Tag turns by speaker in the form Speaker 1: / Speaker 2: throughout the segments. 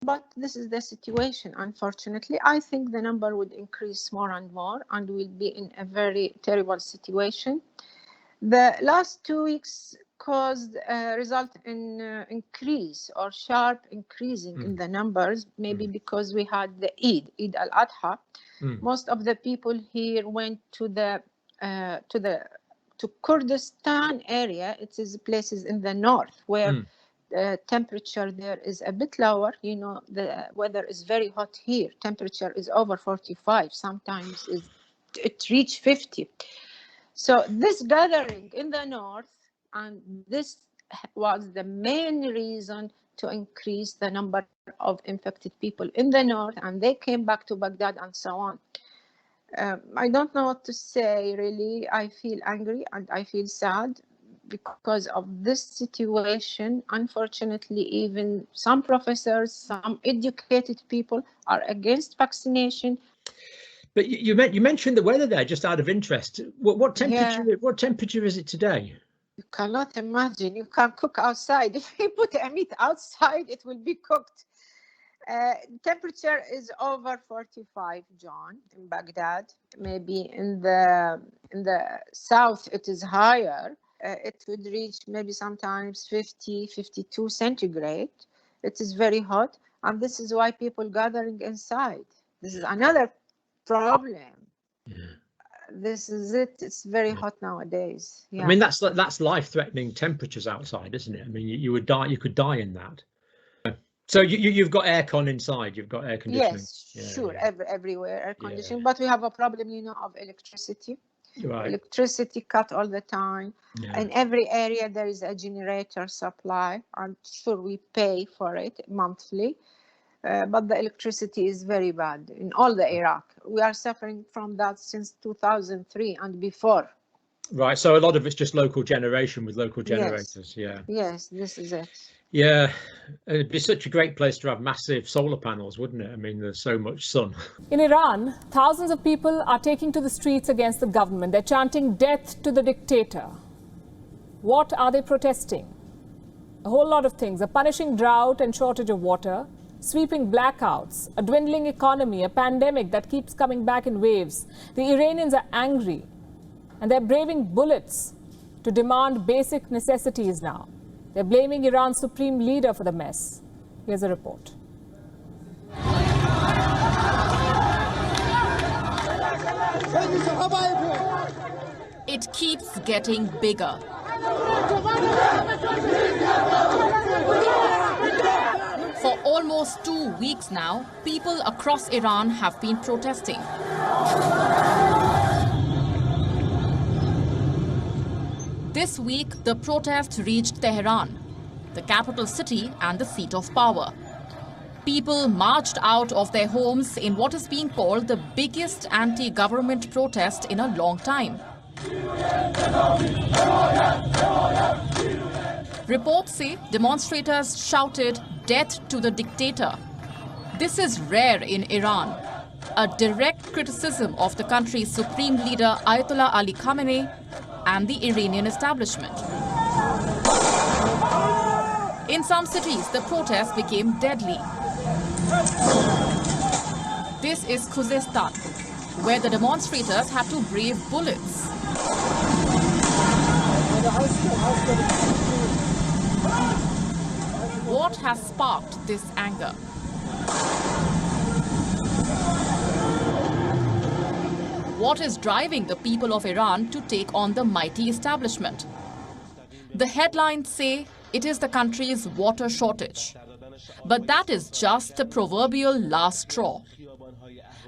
Speaker 1: But this is the situation, unfortunately. I think the number would increase more and more, and we'll be in a very terrible situation. The last 2 weeks caused result in increase or sharp increasing in the numbers, maybe because we had the Eid al-Adha. Most of the people here went to Kurdistan area. It is places in the north where temperature there is a bit lower. You know, the weather is very hot here. Temperature is over 45. Sometimes it reach 50. So this gathering in the north, and this was the main reason to increase the number of infected people in the north, and they came back to Baghdad and so on. I don't know what to say, really. I feel angry and I feel sad because of this situation. Unfortunately, even some professors, some educated people are against vaccination.
Speaker 2: But you mentioned the weather there, just out of interest. What temperature? Yeah. What temperature is it today?
Speaker 1: You cannot imagine. You can cook outside. If you put a meat outside, it will be cooked. Temperature is over 45, John, in Baghdad. Maybe in the south it is higher. It would reach maybe sometimes 50, 52 centigrade. It is very hot, and this is why people gathering inside. This is another problem. Yeah. This is it. It's very hot nowadays.
Speaker 2: Yeah. I mean, that's life-threatening temperatures outside, isn't it? I mean, you would die. You could die in that. So you've got aircon inside. You've got air conditioning.
Speaker 1: Yes, sure. Yeah. Everywhere air conditioning. But we have a problem, you know, of electricity. Right. Electricity cut all the time. Yeah. In every area there is a generator supply. I'm sure we pay for it monthly. But the electricity is very bad in all the Iraq. We are suffering from that since 2003 and before.
Speaker 2: Right. So a lot of it's just local generation with local generators. Yes. Yeah.
Speaker 1: Yes, this is it.
Speaker 2: Yeah, it'd be such a great place to have massive solar panels, wouldn't it? I mean, there's so much sun.
Speaker 3: In Iran, thousands of people are taking to the streets against the government. They're chanting death to the dictator. What are they protesting? A whole lot of things. A punishing drought and shortage of water, sweeping blackouts, a dwindling economy, a pandemic that keeps coming back in waves. The Iranians are angry, and they're braving bullets to demand basic necessities now. They're blaming Iran's supreme leader for the mess. Here's a report.
Speaker 4: It keeps getting bigger. For almost 2 weeks now, people across Iran have been protesting. This week, the protest reached Tehran, the capital city and the seat of power. People marched out of their homes in what is being called the biggest anti-government protest in a long time. Reports say demonstrators shouted, "Death to the dictator." This is rare in Iran, a direct criticism of the country's supreme leader Ayatollah Ali Khamenei and the Iranian establishment. In some cities, the protest became deadly. This is Khuzestan, where the demonstrators had to brave bullets. What has sparked this anger? What is driving the people of Iran to take on the mighty establishment? The headlines say it is the country's water shortage. But that is just the proverbial last straw.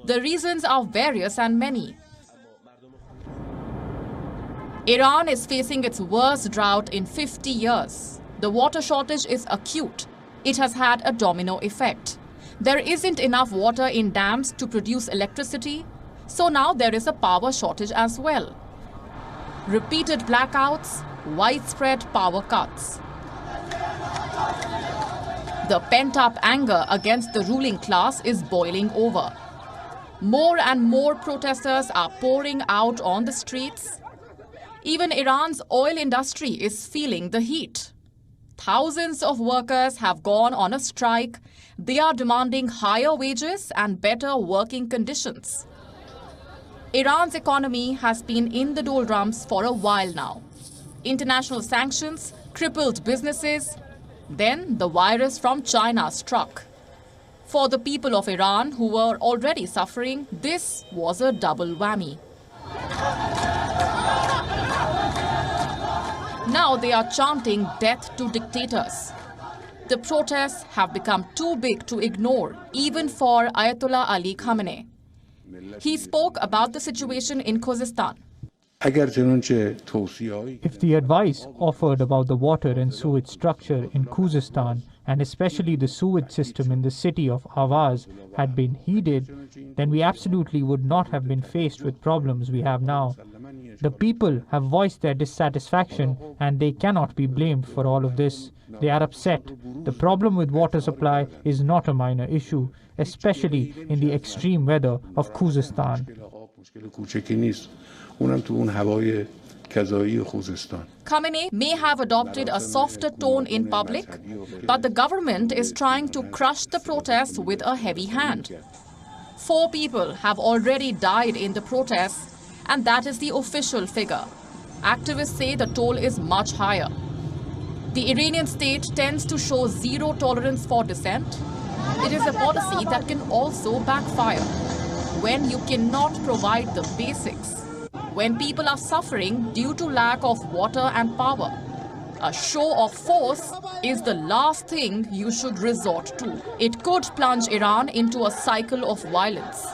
Speaker 4: The reasons are various and many. Iran is facing its worst drought in 50 years. The water shortage is acute. It has had a domino effect. There isn't enough water in dams to produce electricity, so now there is a power shortage as well. Repeated blackouts, widespread power cuts. The pent-up anger against the ruling class is boiling over. More and more protesters are pouring out on the streets. Even Iran's oil industry is feeling the heat. Thousands of workers have gone on a strike. They are demanding higher wages and better working conditions. Iran's economy has been in the doldrums for a while now. International sanctions crippled businesses. Then the virus from China struck. For the people of Iran who were already suffering, this was a double whammy. Now they are chanting death to dictators. The protests have become too big to ignore, even for Ayatollah Ali Khamenei. He spoke about the situation in Khuzestan.
Speaker 5: If the advice offered about the water and sewage structure in Khuzestan, and especially the sewage system in the city of Avaz, had been heeded, then we absolutely would not have been faced with problems we have now. The people have voiced their dissatisfaction and they cannot be blamed for all of this. They are upset. The problem with water supply is not a minor issue, especially in the extreme weather of Khuzestan.
Speaker 4: Khamenei may have adopted a softer tone in public, but the government is trying to crush the protests with a heavy hand. 4 people have already died in the protests, and that is the official figure. Activists say the toll is much higher. The Iranian state tends to show zero tolerance for dissent. It is a policy that can also backfire when you cannot provide the basics. When people are suffering due to lack of water and power, a show of force is the last thing you should resort to. It could plunge Iran into a cycle of violence.